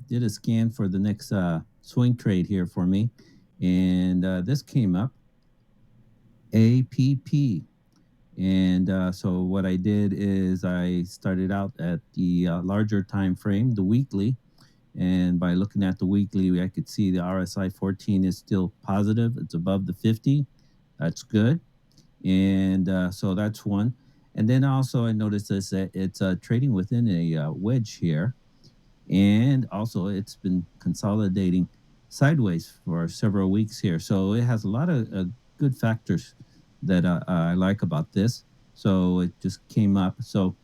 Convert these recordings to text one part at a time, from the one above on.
did a scan for the next swing trade here for me, and this came up APP. And so what I did is I started out at the larger time frame, the weekly, and by looking at the weekly, I could see the RSI 14 is still positive. It's above the 50. That's good. And so that's one. And then also I noticed this that it's trading within a wedge here, and also it's been consolidating sideways for several weeks here. So it has a lot of good factors that I like about this. So it just came up. So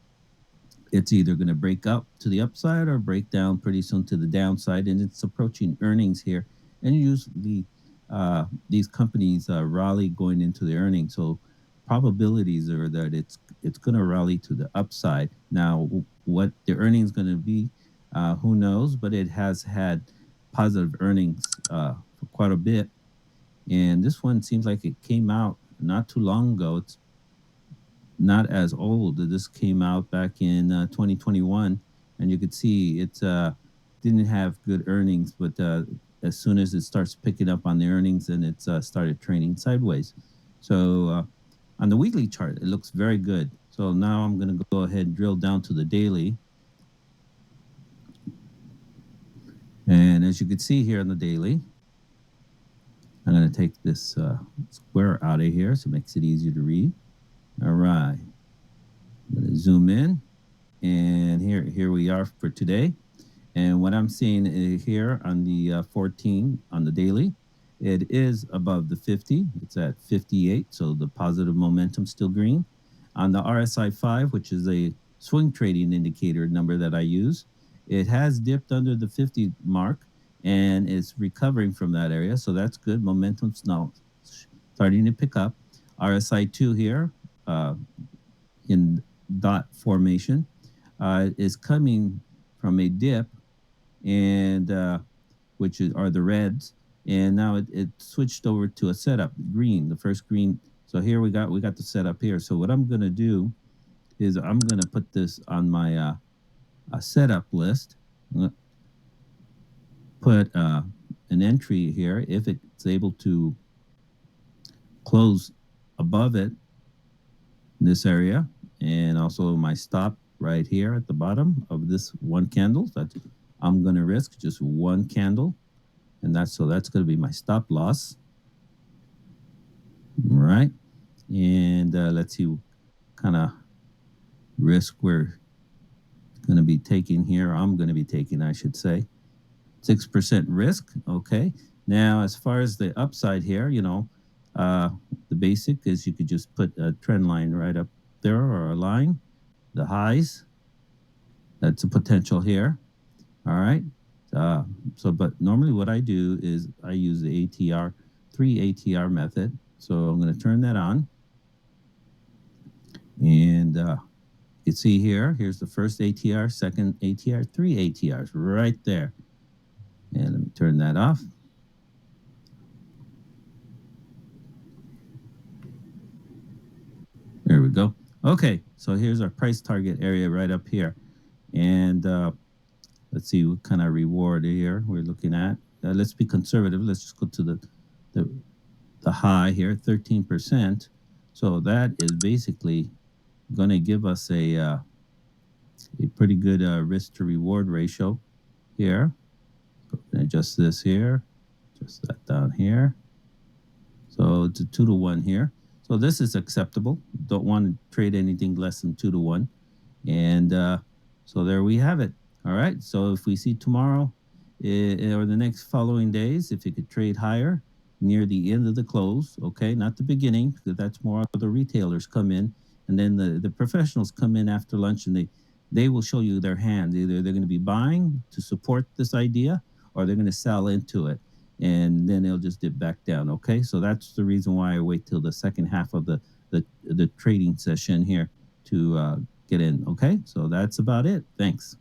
it's either going to break up to the upside or break down pretty soon to the downside, and it's approaching earnings here. And usually, these companies rally going into the earnings, so probabilities are that it's going to rally to the upside. Now, what the earnings going to be, who knows? But it has had positive earnings for quite a bit, and this one seems like it came out not too long ago. It's not as old. This came out back in 2021, and you could see it didn't have good earnings, but as soon as it starts picking up on the earnings, then it's started trending sideways. So on the weekly chart, it looks very good. So now I'm going to go ahead and drill down to the daily. And as you can see here on the daily, I'm going to take this square out of here so it makes it easier to read. All right. I'm going to zoom in, and here we are for today. And what I'm seeing here on the 14 on the daily, it is above the 50. It's at 58, so the positive momentum still green. On the RSI 5, which is a swing trading indicator number that I use, it has dipped under the 50 mark and it's recovering from that area, so that's good. Momentum's now starting to pick up. RSI 2 here in dot formation is coming from a dip, and which are the reds, and now it switched over to a setup green, the first green. So here we got the setup here. So what I'm going to do is I'm going to put this on my setup list. I'm gonna put an entry here if it's able to close above it in this area, and also my stop right here at the bottom of this one candle that I'm going to risk just one candle, and that's going to be my stop loss. All right, and let's see what kind of risk we're going to be taking here. I'm going to be taking, I should say, 6% risk. Okay, now as far as the upside here, the basic is you could just put a trend line right up there or a line, the highs. That's a potential here. All right. But normally what I do is I use the ATR, 3 ATR method. So I'm going to turn that on. And you see here's the first ATR, second ATR, 3 ATRs right there. And let me turn that off. There we go. Okay, so here's our price target area right up here. And let's see what kind of reward here we're looking at. Let's be conservative. Let's just go to the high here, 13%. So that is basically going to give us a pretty good risk to reward ratio here. Adjust this here, adjust that down here. So it's a 2 to 1 here. So this is acceptable. Don't want to trade anything less than 2 to 1. And so there we have it. All right. So if we see tomorrow or the next following days, if you could trade higher near the end of the close, okay, not the beginning, because that's more of the retailers come in, and then the professionals come in after lunch, and they will show you their hand. Either they're going to be buying to support this idea, or they're going to sell into it, and then they'll just dip back down. Okay, so that's the reason why I wait till the second half of the trading session here to get in. Okay, so that's about it. Thanks.